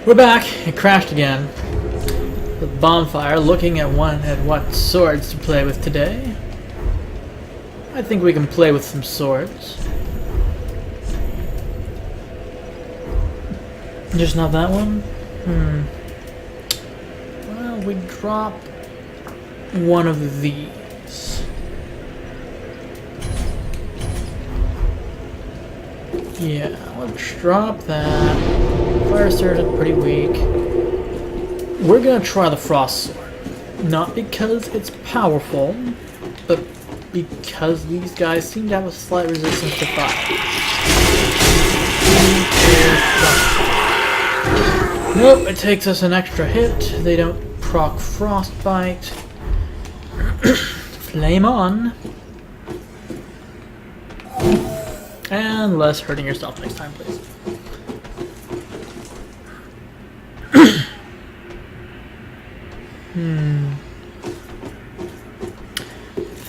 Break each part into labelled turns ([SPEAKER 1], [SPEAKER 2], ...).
[SPEAKER 1] We're back. It crashed again. The bonfire, looking at what swords to play with today. I think we can play with some swords. Just not that one? Well, we drop one of these. Yeah, let's drop that. Fire Surge is pretty weak. We're gonna try the Frost Sword. Not because it's powerful, but because these guys seem to have a slight resistance to fire. Nope, it takes us an extra hit. They don't proc Frostbite. Flame on. And less hurting yourself next time, please.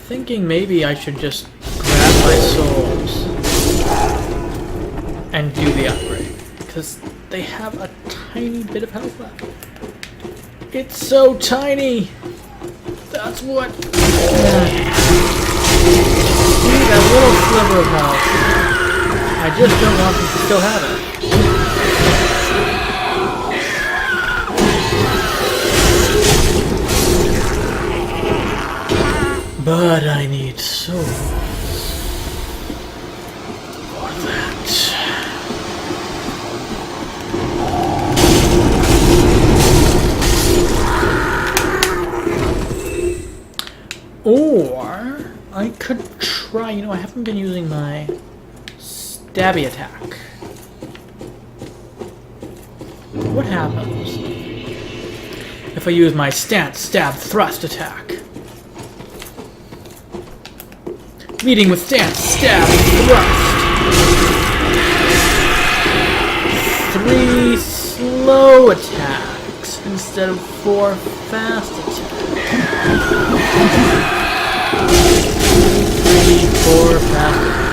[SPEAKER 1] Thinking maybe I should just grab my souls and do the upgrade, because they have a tiny bit of health left. It's so tiny! That's what... See, that little sliver of health. I just don't want them to still have it. But I need souls for that. Or I could try, I haven't been using my stabby attack. What happens if I use my stance, stab, thrust attack? Meeting with stance, stab, thrust. 3 slow attacks instead of 4 fast attacks. 3, 4 fast attacks.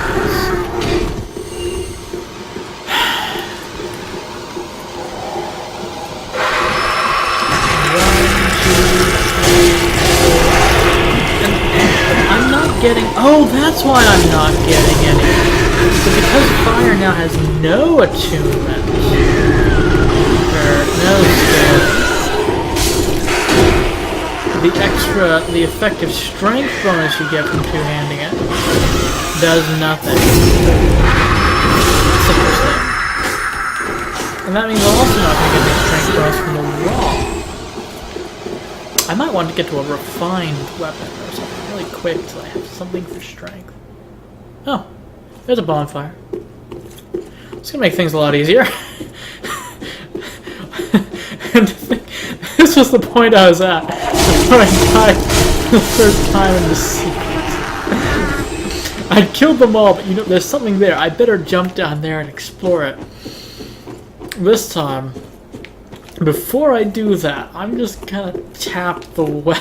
[SPEAKER 1] I'm not getting... Oh, that's why I'm not getting any. So because fire now has no attunement, or no skill, the effective strength bonus you get from two-handing it does nothing. That's the first thing. And that means I'm also not going to get the strength bonus from the wall. I might want to get to a refined weapon or something really quick so I have something for strength. Oh, there's a bonfire. It's gonna make things a lot easier. And this was the point I was at before I died the first time in this sequence. I'd killed them all, but there's something there. I better jump down there and explore it. This time, before I do that, I'm just gonna tap the well.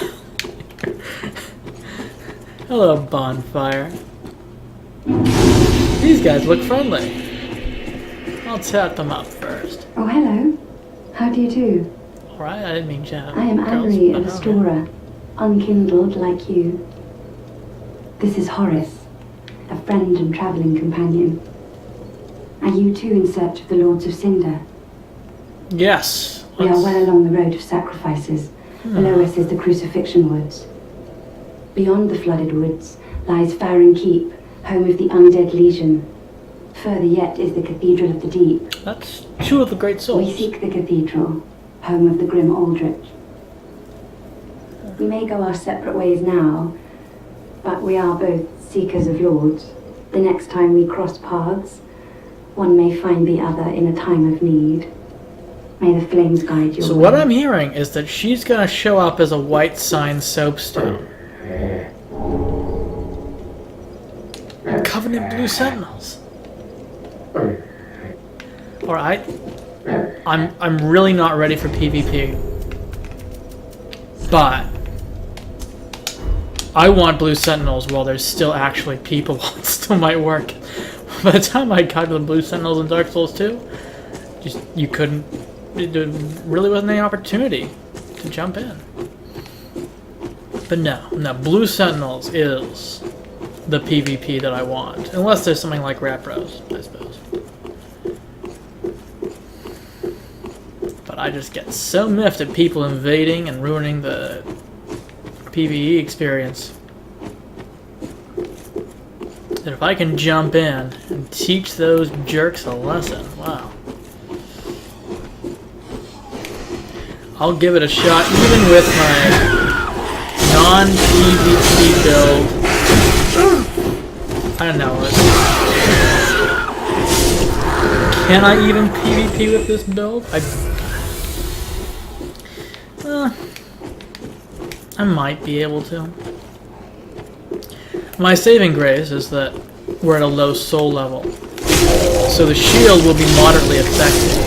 [SPEAKER 1] Hello, bonfire. These guys look friendly. I'll tap them up first.
[SPEAKER 2] Oh, hello. How do you do?
[SPEAKER 1] Alright, I didn't mean chat.
[SPEAKER 2] I am Anne-Marie of Astora, unkindled like you. This is Horace, a friend and travelling companion. Are you too in search of the Lords of Cinder?
[SPEAKER 1] Yes.
[SPEAKER 2] We are well along the road of sacrifices. Below us is the Crucifixion Woods. Beyond the flooded woods lies Farron Keep, home of the Undead Legion. Further yet is the Cathedral of the Deep.
[SPEAKER 1] That's 2 of the great souls.
[SPEAKER 2] We seek the cathedral, home of the Grim Aldrich. We may go our separate ways now, but we are both seekers of lords. The next time we cross paths, one may find the other in a time of need. May the flames guide you.
[SPEAKER 1] So what I'm hearing is that she's gonna show up as a white sign soapstone. Covenant Blue Sentinels. Alright. I'm really not ready for PvP. But I want Blue Sentinels while there's still actually people, while it still might work. By the time I got to the Blue Sentinels in Dark Souls 2, you couldn't there really wasn't any opportunity to jump in. But no, Blue Sentinels is the PvP that I want. Unless there's something like Rapros, I suppose. But I just get so miffed at people invading and ruining the PvE experience that if I can jump in and teach those jerks a lesson, wow. I'll give it a shot even with my non-PvP build. I don't know. Can I even PvP with this build? I might be able to. My saving grace is that we're at a low soul level, so the shield will be moderately effective.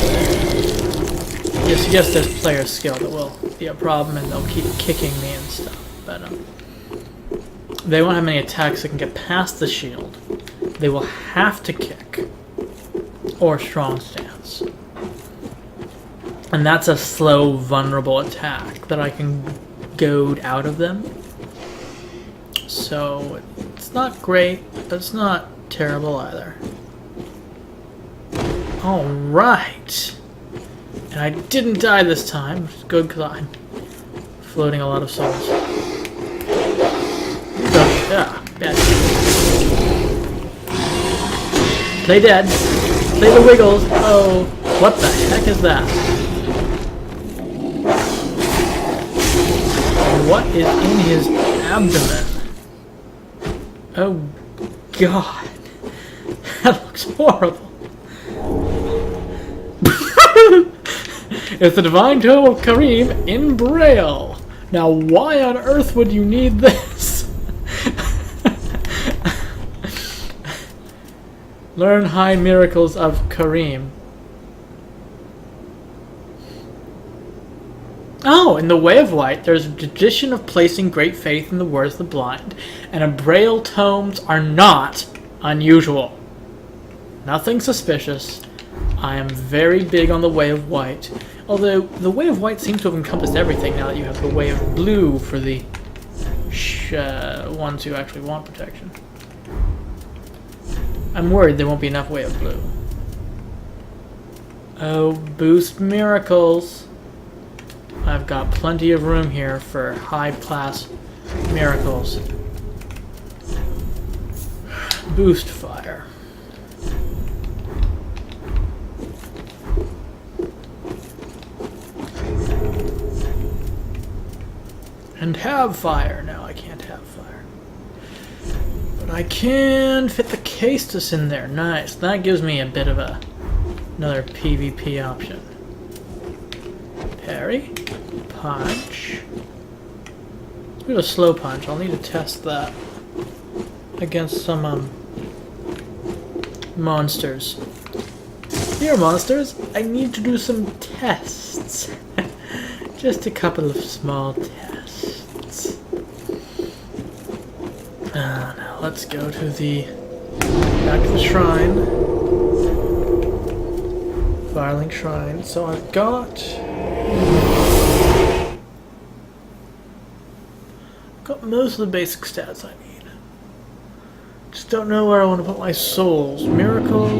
[SPEAKER 1] Yes, there's player skill that will be a problem, and they'll keep kicking me and stuff. But they won't have many attacks that can get past the shield. They will have to kick or strong stance, and that's a slow, vulnerable attack that I can goad out of them. So it's not great, but it's not terrible either. All right. And I didn't die this time, which is good because I'm floating a lot of souls. Yeah, bad. Play dead. Play the wiggles. Oh, what the heck is that? What is in his abdomen? Oh, God. That looks horrible. It's the Divine Tome of Karim in Braille. Now, why on earth would you need this? Learn high miracles of Karim. Oh, in the Way of White, there's a tradition of placing great faith in the words of the blind, and Braille tomes are not unusual. Nothing suspicious. I am very big on the Way of White, although the Way of White seems to have encompassed everything now that you have the Way of Blue for the ones who actually want protection. I'm worried there won't be enough Way of Blue. Oh, boost miracles. I've got plenty of room here for high-class miracles. Boost fire. And have fire. No, I can't have fire. But I can fit the Caestus in there. Nice. That gives me a bit of another PvP option. Parry. Punch. Let's do a slow punch. I'll need to test that against some monsters. Here, monsters, I need to do some tests. Just a couple of small tests. Now let's go to back to the shrine. Firelink Shrine. So I've got most of the basic stats I need. Just don't know where I want to put my souls. Miracles.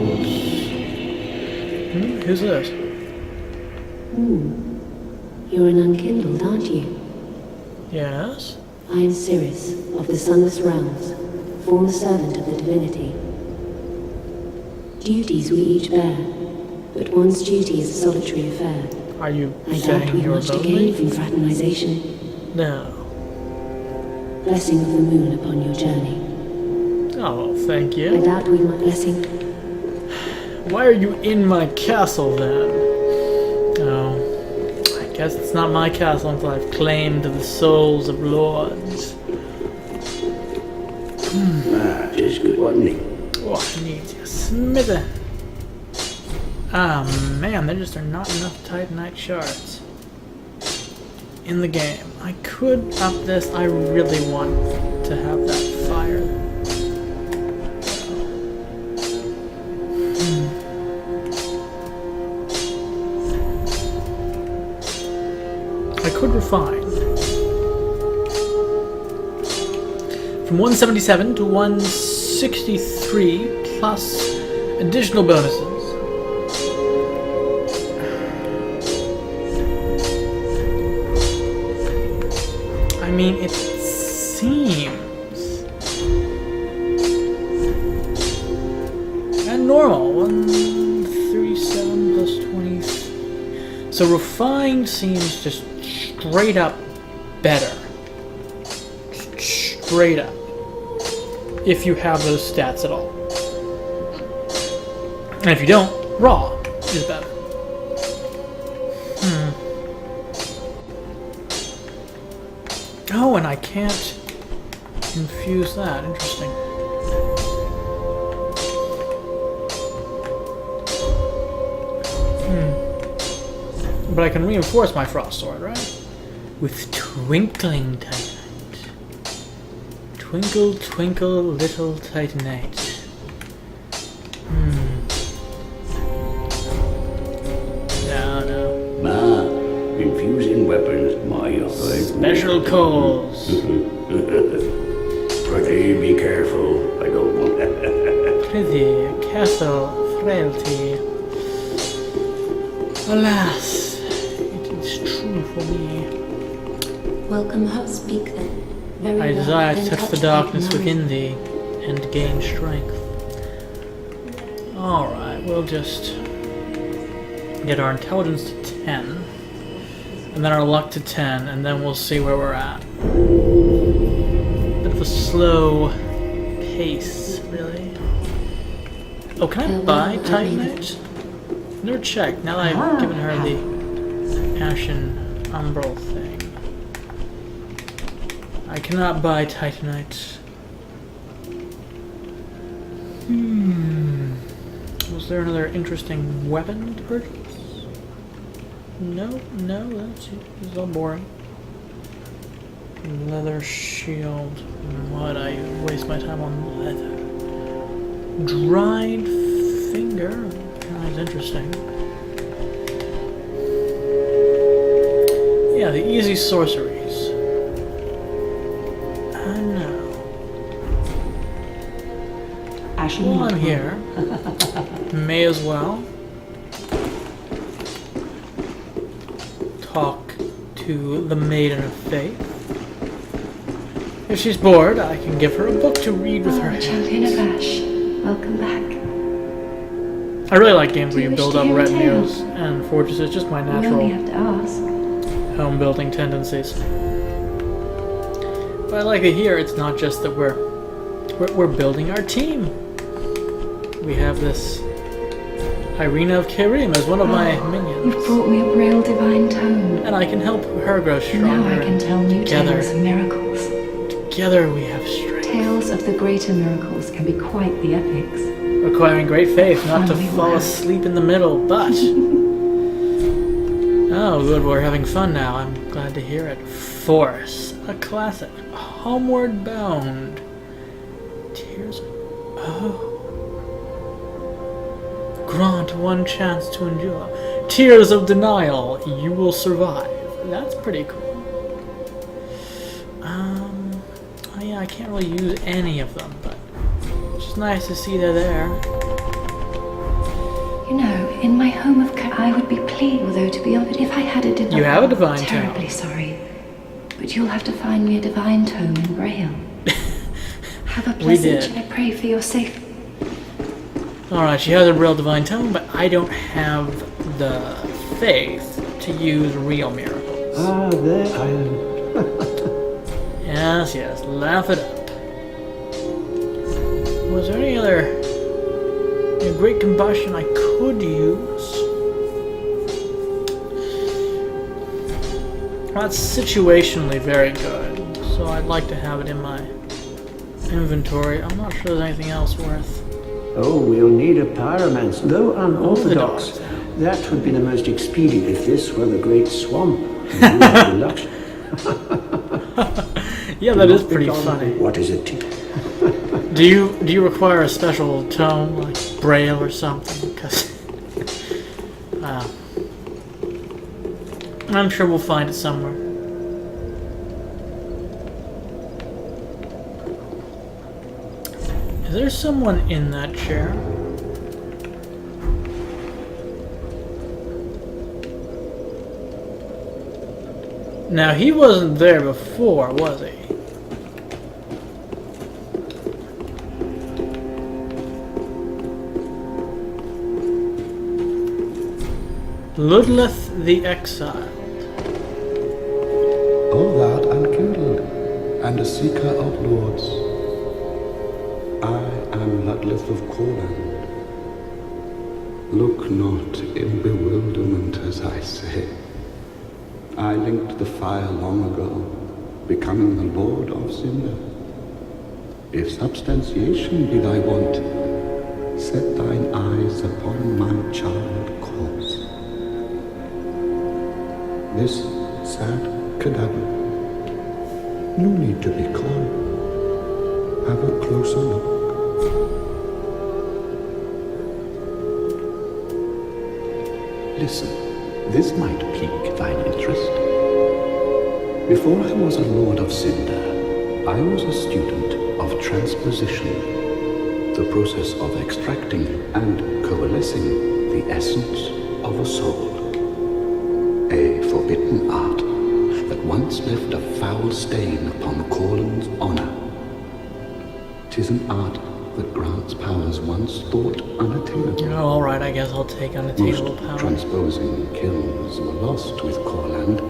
[SPEAKER 1] Who's this?
[SPEAKER 2] You're an unkindled, aren't you?
[SPEAKER 1] Yes.
[SPEAKER 2] I am Sirius of the Sunless Realms, former servant of the divinity. Duties we each bear, but one's duty is a solitary affair.
[SPEAKER 1] Are you
[SPEAKER 2] I doubt
[SPEAKER 1] saying
[SPEAKER 2] we've
[SPEAKER 1] you're
[SPEAKER 2] much to gain
[SPEAKER 1] lonely?
[SPEAKER 2] from fraternization.
[SPEAKER 1] No.
[SPEAKER 2] Blessing of the moon upon your journey.
[SPEAKER 1] Oh, thank
[SPEAKER 2] I
[SPEAKER 1] you.
[SPEAKER 2] doubt we've my blessing.
[SPEAKER 1] Why are you in my castle then? Oh, I guess it's not my castle until I've claimed the souls of lords.
[SPEAKER 3] Just good, wasn't he?
[SPEAKER 1] Oh, I need a smither. Ah, man, there just are not enough Titanite shards in the game. I could up this. I really want to have that fire. I could refine. From 177 to 163 plus additional bonuses. I mean, it seems. And normal. 137 plus 20. So refined seems just straight up better. Straight up. If you have those stats at all. And if you don't, raw is better. Oh, and I can't infuse that. Interesting. But I can reinforce my frost sword, right? With twinkling titanite. Twinkle, twinkle, little titanite. No.
[SPEAKER 3] Ma, infusing weapons, my offering.
[SPEAKER 1] Special calls.
[SPEAKER 3] Pretty, be careful. I don't want that.
[SPEAKER 1] Prithee, castle, frailty. Alas, it is true for me.
[SPEAKER 4] Welcome, how speak then. Very
[SPEAKER 1] I
[SPEAKER 4] well,
[SPEAKER 1] desire
[SPEAKER 4] then
[SPEAKER 1] to touch the
[SPEAKER 4] my
[SPEAKER 1] darkness
[SPEAKER 4] knife.
[SPEAKER 1] within thee and gain strength. Alright, we'll just get our intelligence to 10, and then our luck to 10, and then we'll see where we're at. Bit of a slow pace, really. Oh, can I buy Titanite? Never checked, now that I've given her the Ashen Umbral thing. I cannot buy Titanite. Was there another interesting weapon to purchase? No, that's it. This is all boring. Leather shield. Why'd I waste my time on leather? Dried finger. That's interesting. Yeah, the easy sorceries. While I'm here, may as well talk to the Maiden of Faith. If she's bored, I can give her a book to read with her
[SPEAKER 2] Champion of
[SPEAKER 1] hands.
[SPEAKER 2] Ash, welcome back.
[SPEAKER 1] I really like games where you
[SPEAKER 2] Do you
[SPEAKER 1] build
[SPEAKER 2] wish
[SPEAKER 1] up
[SPEAKER 2] to hear a
[SPEAKER 1] retinues and fortresses, just my
[SPEAKER 2] You only
[SPEAKER 1] natural
[SPEAKER 2] have to ask.
[SPEAKER 1] home building tendencies. But I like to hear it's not just that we're building our team. We have this Irina of Kerim as one of my minions.
[SPEAKER 2] You've brought me a Braille Divine Tome.
[SPEAKER 1] And I can help her grow stronger.
[SPEAKER 2] Now I can tell new
[SPEAKER 1] Together.
[SPEAKER 2] tales of miracles.
[SPEAKER 1] Together we have strength.
[SPEAKER 2] Tales of the greater miracles can be quite the epics.
[SPEAKER 1] Requiring great faith not to
[SPEAKER 2] Finally
[SPEAKER 1] fall
[SPEAKER 2] well.
[SPEAKER 1] asleep in the middle, but... Oh, good, we're having fun now. I'm glad to hear it. Force, a classic. Homeward Bound. Tears... Oh... Grant one chance to endure. Tears of denial, you will survive. That's pretty cool. Oh yeah, I can't really use any of them, but it's just nice to see they're there.
[SPEAKER 2] You know, in my home of I would be pleased, although to be honest, if I had a divine...
[SPEAKER 1] You have a divine tome.
[SPEAKER 2] Terribly sorry. But you'll have to find me a divine tome in Braille. Have a
[SPEAKER 1] We did.
[SPEAKER 2] pleasant... I pray for your safety.
[SPEAKER 1] Alright, she has a real divine tome, but I don't have the faith to use real miracles.
[SPEAKER 5] Ah, there I am.
[SPEAKER 1] Yes, laugh it up. Was there any other great combustion I could use? That's situationally very good, so I'd like to have it in my inventory. I'm not sure there's anything else worth.
[SPEAKER 5] Oh, we'll need a pyromancer, though unorthodox.
[SPEAKER 1] Orthodox.
[SPEAKER 5] That would be the most expedient if this were the great swamp. You have the luxury.
[SPEAKER 1] Yeah, that is pretty funny.
[SPEAKER 3] What is it?
[SPEAKER 1] Do you require a special tome, like Braille or something? Because I'm sure we'll find it somewhere. Is there someone in that chair? Now, he wasn't there before, was he? Ludleth the Exiled.
[SPEAKER 6] O thou unkindled, and a seeker of lords, I am Ludleth of Corland. Look not in bewilderment as I say. I linked the fire long ago, becoming the Lord of Cinder. If substantiation be thy want, set thine eyes upon my charred corpse. This sad cadaver, no need to be coy. Have a closer look. Listen, this might pique thine interest. Before I was a Lord of Cinder, I was a student of transposition, the process of extracting and coalescing the essence of a soul. A forbidden art that once left a foul stain upon Corland's honor. 'Tis an art that grants powers once thought unattainable.
[SPEAKER 1] Oh, alright, I guess I'll take unattainable
[SPEAKER 6] Most
[SPEAKER 1] power.
[SPEAKER 6] transposing kilns were lost with Corland,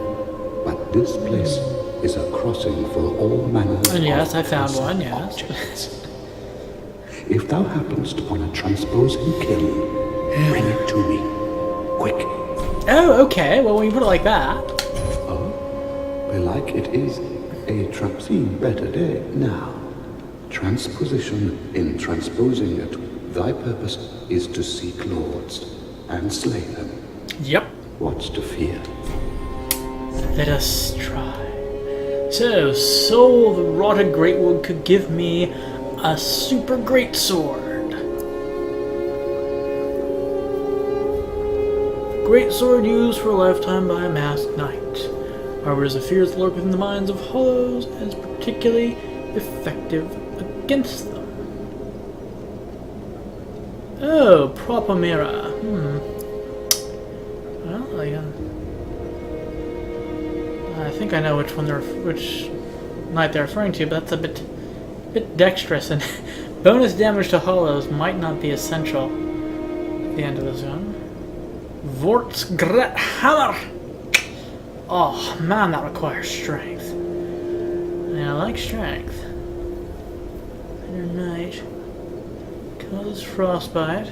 [SPEAKER 6] but this place is a crossing for all manners
[SPEAKER 1] And yes,
[SPEAKER 6] of
[SPEAKER 1] I found
[SPEAKER 6] cursed
[SPEAKER 1] one, yes.
[SPEAKER 6] objects. If thou happenest upon a transposing kiln, bring it to me, quick.
[SPEAKER 1] Oh, okay, well, when you put it like that.
[SPEAKER 6] Oh, belike it is a trapsine better day now. Transposition in transposing it, thy purpose is to seek lords and slay them.
[SPEAKER 1] Yep.
[SPEAKER 6] What's to fear?
[SPEAKER 1] Let us try. So, Soul the Rotted Greatwood could give me a super great sword. Great sword used for a lifetime by a masked knight. However, the fears lurk within the minds of hollows and is particularly effective against them. Oh, Propamira. Well, I think I know which knight they're referring to, but that's a bit dexterous, and bonus damage to hollows might not be essential at the end of the zone. Vortsgret Hammer! Oh man, that requires strength. And I like strength. Inner Knight. Causes frostbite.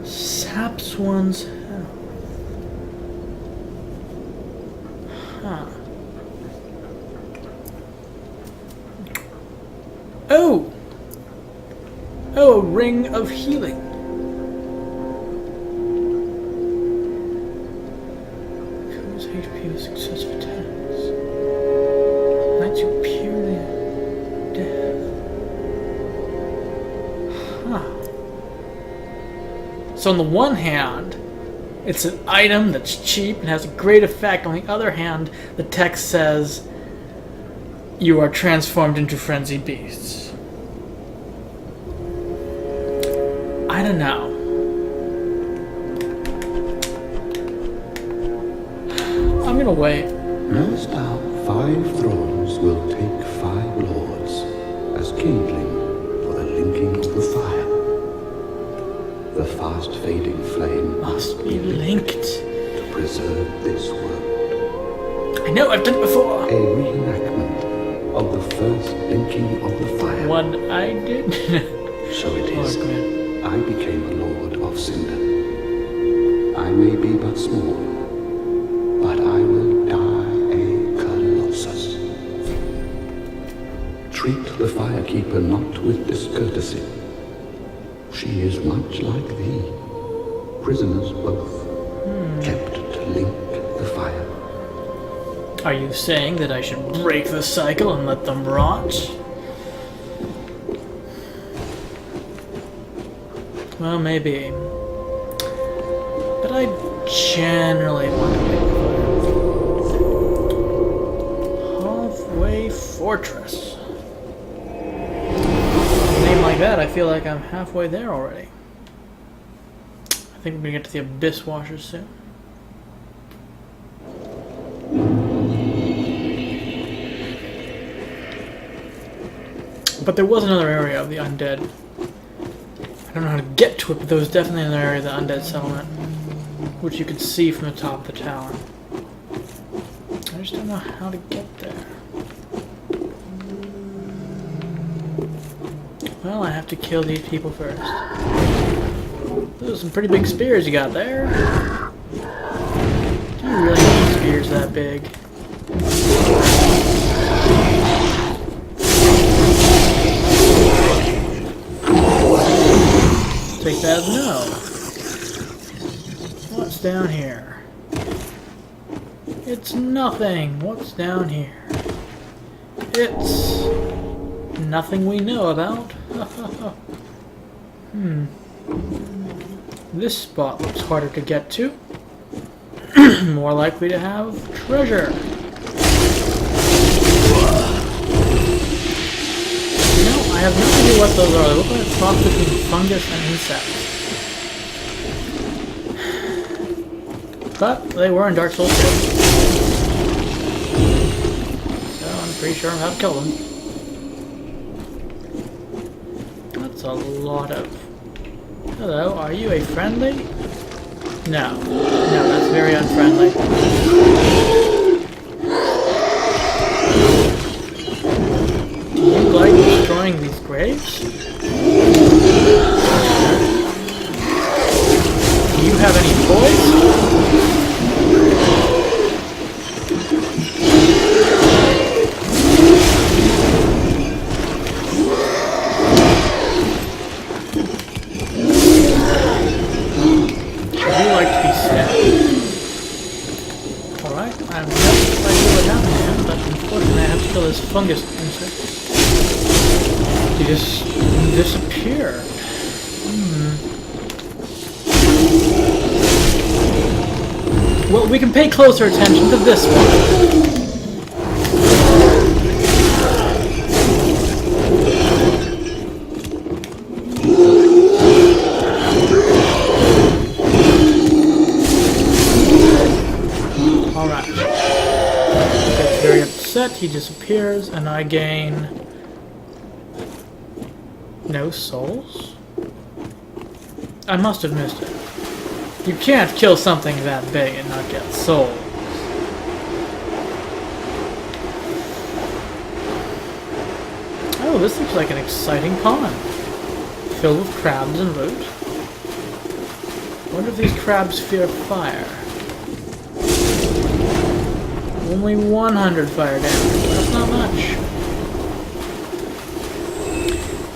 [SPEAKER 1] Saps one's health. Huh. Oh! Oh, a ring of healing. Causes HP with successive attacks. Knights who purely death. Huh. So on the one hand, it's an item that's cheap and has a great effect. On the other hand, the text says you are transformed into frenzied beasts. I don't know. I'm gonna wait.
[SPEAKER 6] Knowest thou 5 thrones will take 5 lords as kindling for the linking of the fire? The fast fading flame
[SPEAKER 1] Must be linked.
[SPEAKER 6] to preserve this world.
[SPEAKER 1] I know, I've done it before.
[SPEAKER 6] A reenactment of the first linking of the fire.
[SPEAKER 1] What I did.
[SPEAKER 6] So it is.
[SPEAKER 1] Oh, man.
[SPEAKER 6] I became a lord of Cinder. I may be but small, but I will die a colossus. Treat the firekeeper not with discourtesy. She is much like thee. Prisoners both, kept to link the fire.
[SPEAKER 1] Are you saying that I should break the cycle and let them rot? Well, maybe. But generally want to make Halfway Fortress. With a name like that, I feel like I'm halfway there already. I think we're gonna get to the Abyss Washers soon. But there was another area of the undead. I don't know how to get to it, but there was definitely another area of the undead settlement, which you could see from the top of the tower. I just don't know how to get there. Well, I have to kill these people first. Those are some pretty big spears you got there. Do you really need spears that big? Take that as no. What's down here? It's nothing. What's down here? It's nothing we know about. This spot looks harder to get to. More likely to have treasure. I have no idea what those are. They look like a cross between fungus and insects. But they were in Dark Souls 2. So I'm pretty sure I'm how to kill them. That's a lot of... Hello, are you a friendly? No. No, that's very unfriendly. Do you like destroying these graves? Do you have any toys? Would you like to be stabbed? Alright, I have no idea what happened here, but unfortunately I have to kill this fungus insect. He just disappeared. Well, we can pay closer attention to this one. Alright. Gets very upset, he disappears, and I gain... no souls? I must have missed it. You can't kill something that big and not get souls. Oh, this looks like an exciting pond. Filled with crabs and loot. I wonder if these crabs fear fire. Only 100 fire damage. That's not much.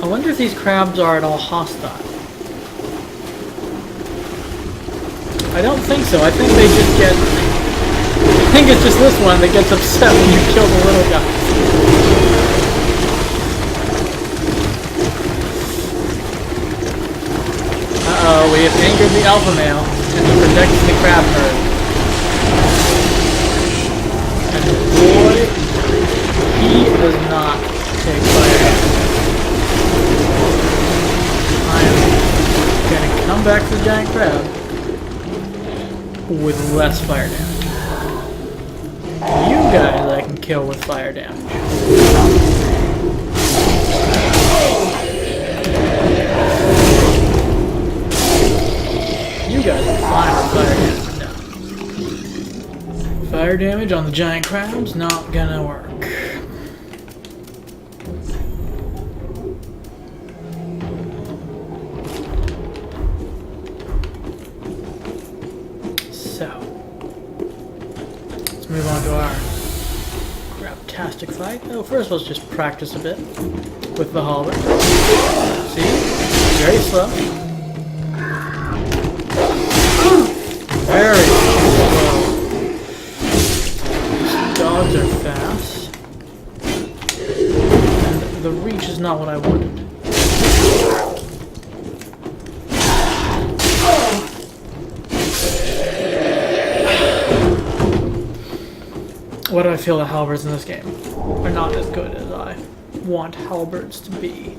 [SPEAKER 1] I wonder if these crabs are at all hostile. I don't think so. I think they just get... I think it's just this one that gets upset when you kill the little guy. Uh-oh, we have angered the alpha male, and he protects the crab herd. And boy, he does not take fire damage. I am gonna come back to the giant crab with less fire damage. You guys I can kill with fire damage. You guys are fine with fire damage. No. Fire damage on the giant crab's not gonna work. Move on to our crabtastic fight. Oh, first let's just practice a bit with the halberd. See? Very slow. Very slow. These dogs are fast. And the reach is not what I wanted. Why do I feel the halberds in this game are not as good as I want halberds to be?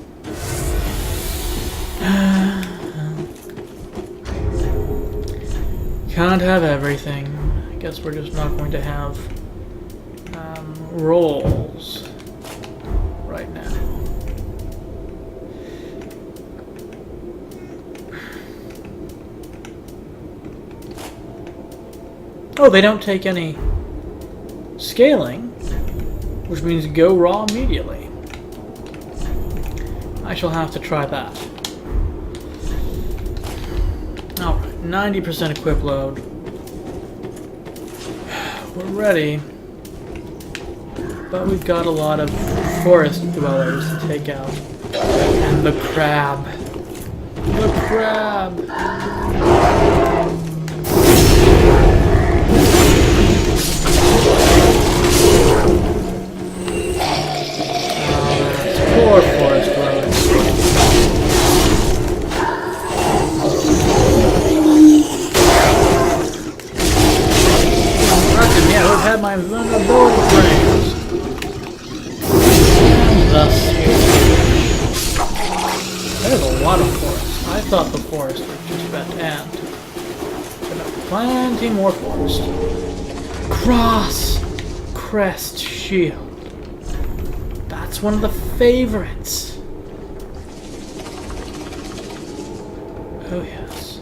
[SPEAKER 1] Can't have everything. I guess we're just not going to have rolls right now. Oh, they don't take any scaling, which means go raw immediately. I shall have to try that. Alright, 90% equip load. We're ready. But we've got a lot of forest dwellers to take out. And the crab. The crab! Poor forest dwellers. Imagine me, I would have had my vulnerability frames. And thus, there's a lot of forest. I thought the forest was just about to end. But no, plenty more forest. Cross crest shield. That's one of the favorites. Oh yes.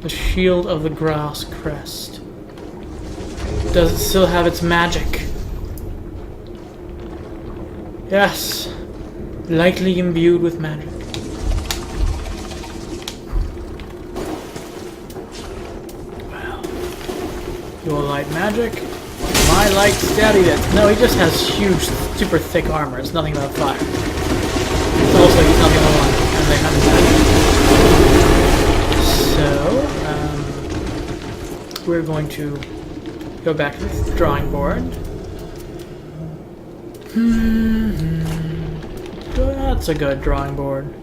[SPEAKER 1] The shield of the grass crest. Does it still have its magic? Yes. Lightly imbued with magic. Well. Your light magic. My light steadiness. No, he just has huge, super thick armor. It's nothing about fire. It's also, he's not the only one. And they have that. So, we're going to go back to the drawing board. That's a good drawing board.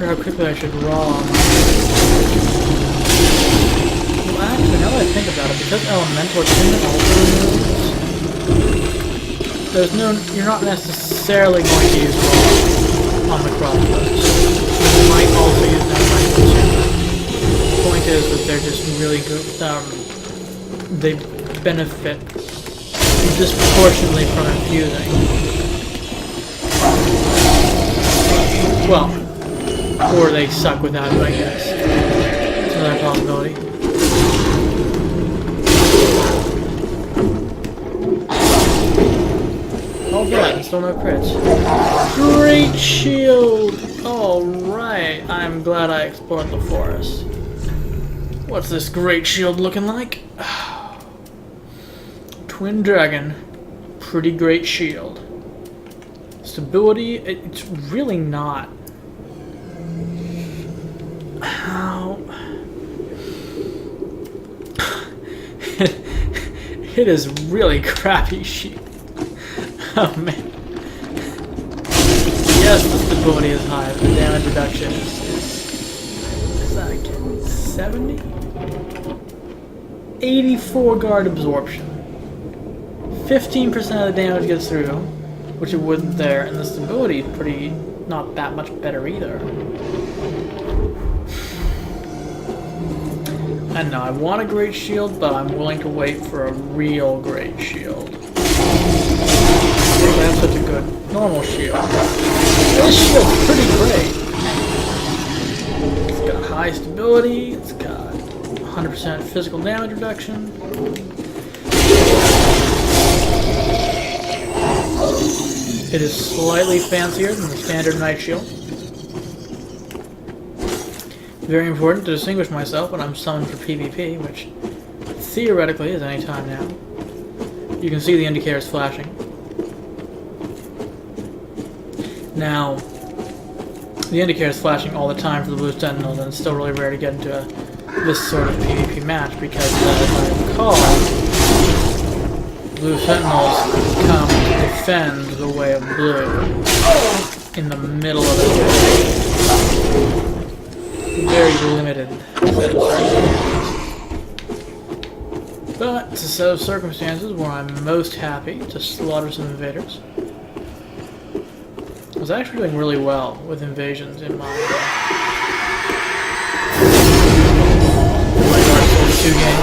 [SPEAKER 1] How quickly I should raw. Well, actually, now that I think about it, because elemental can alter moves, there's no. You're not necessarily going to use raw on the crossbows. You might also use that language. The point is that they're just really good. They benefit disproportionately from infusing. Well. Or they suck without it, I guess. It's another possibility. Oh, but still no crits. Great shield! Alright, I'm glad I explored the forest. What's this great shield looking like? Twin dragon. Pretty great shield. Stability, it's really not. How? It is really crappy sheep. Oh man. Yes, the stability is high, but the damage reduction is that again? 70? 84 guard absorption. 15% of the damage gets through, which it wouldn't there, and the stability is pretty not that much better either. And now I want a great shield, but I'm willing to wait for a real great shield. I have such a good normal shield. This shield's pretty great. It's got high stability, it's got 100% physical damage reduction. It is slightly fancier than the standard knight shield. Very important to distinguish myself when I'm summoned for PvP, which theoretically is any time now. You can see the indicators flashing. Now, the indicator's flashing all the time for the Blue Sentinels, and it's still really rare to get into a this sort of PvP match because, as I recall, Blue Sentinels come to defend the way of Blue in the middle of it. Very limited. But it's a set of circumstances where I'm most happy to slaughter some invaders. I was actually doing really well with invasions in my Dark Souls 2 game.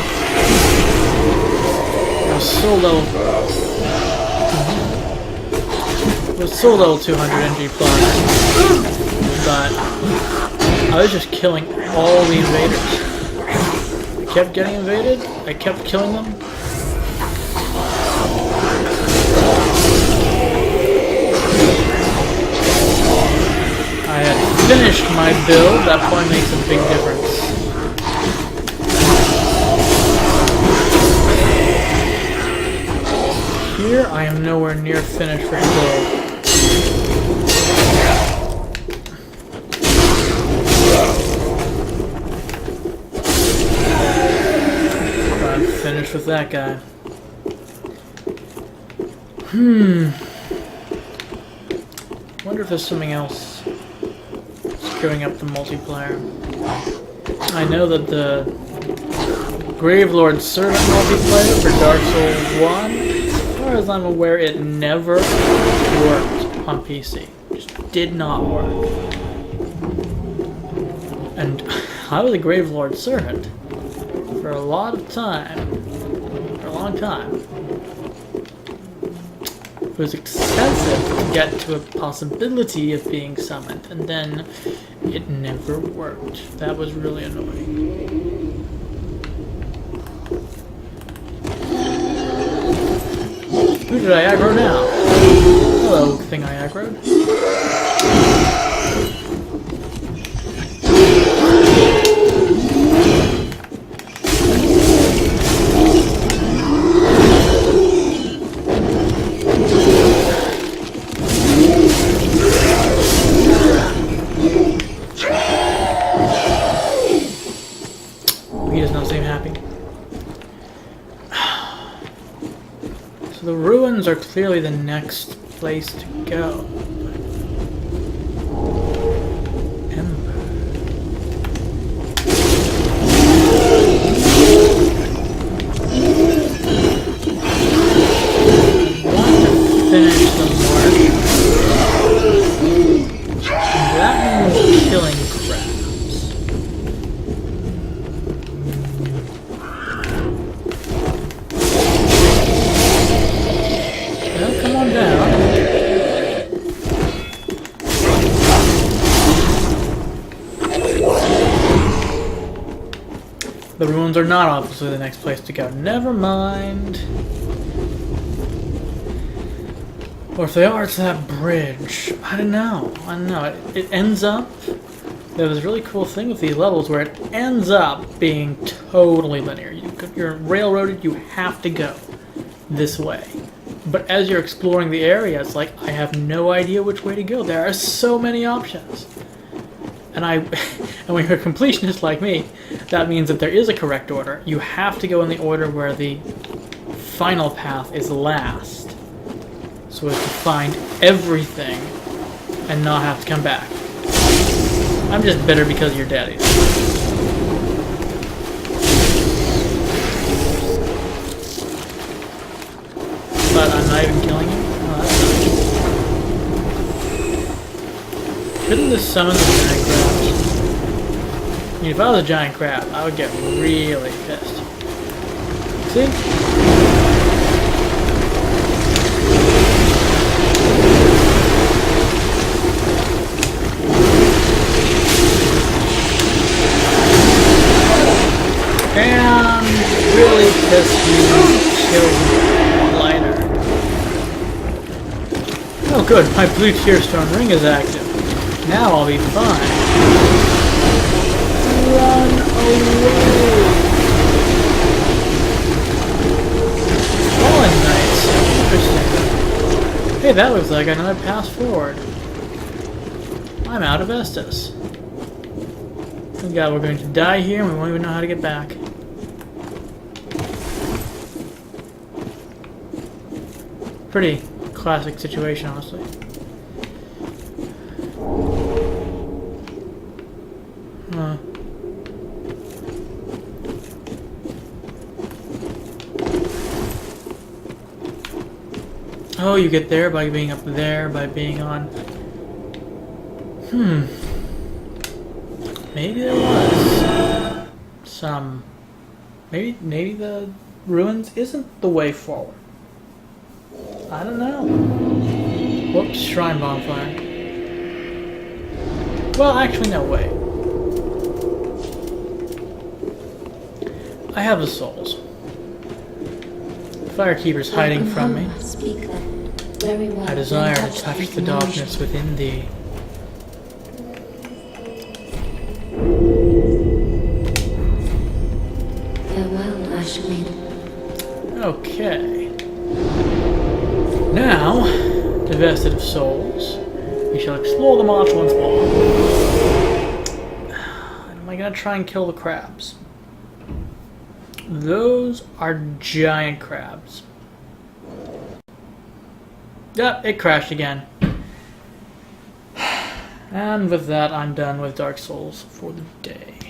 [SPEAKER 1] I was so level 200 NG plus, but I was just killing all the invaders. I kept getting invaded, I kept killing them. I had finished my build, that probably makes a big difference. Here, I am nowhere near finished for build. I'm finished with that guy. Wonder if there's something else screwing up the multiplayer. I know that the Gravelord Servant multiplayer for Dark Souls 1, as far as I'm aware, it never worked on PC. It just did not work. And I was a Gravelord Servant for a lot of time. For a long time. It was expensive to get to a possibility of being summoned, and then it never worked. That was really annoying. Who did I aggro now? Hello, thing I aggroed. He does not seem happy. So the ruins are clearly the next place to go. Ember. I want to finish the march. That means killing crabs. Well, come on down. The ruins are not obviously the next place to go. Never mind. Or if they are, it's that bridge. I don't know. It ends up... There was a really cool thing with these levels where it ends up being totally linear. You're railroaded, you have to go this way. But as you're exploring the area, it's like, I have no idea which way to go. There are so many options. And when you're a completionist like me, that means that there is a correct order. You have to go in the order where the final path is last, so as to find everything and not have to come back. I'm just bitter because you're daddies. But I'm not even killing him? Oh, that's nice. Couldn't this summon the giant crabs? I mean, if I was a giant crab, I would get really pissed. See? And really pissed me killed lighter. Oh good, my blue tearstone ring is active. Now I'll be fine. Run away! Fallen Knights. Interesting. Hey, that looks like another pass forward. I'm out of Estus. Oh god, we're going to die here and we won't even know how to get back. Pretty classic situation, honestly. Huh. Oh, you get there by being up there, by being on... Maybe there was some... Maybe the ruins isn't the way forward. I don't know. Whoops, shrine bonfire. Well, actually, no, wait. I have the souls. Firekeeper's hiding from me.
[SPEAKER 4] Speak then. Very well.
[SPEAKER 1] I desire
[SPEAKER 4] Then
[SPEAKER 1] to touch
[SPEAKER 4] speak
[SPEAKER 1] the
[SPEAKER 4] in
[SPEAKER 1] darkness
[SPEAKER 4] motion.
[SPEAKER 1] within thee.
[SPEAKER 4] Farewell, Ashmaid.
[SPEAKER 1] Okay. Now, divested of souls, we shall explore the march once more. Am I gonna try and kill the crabs? Those are giant crabs. Yep, it crashed again. And with that, I'm done with Dark Souls for the day.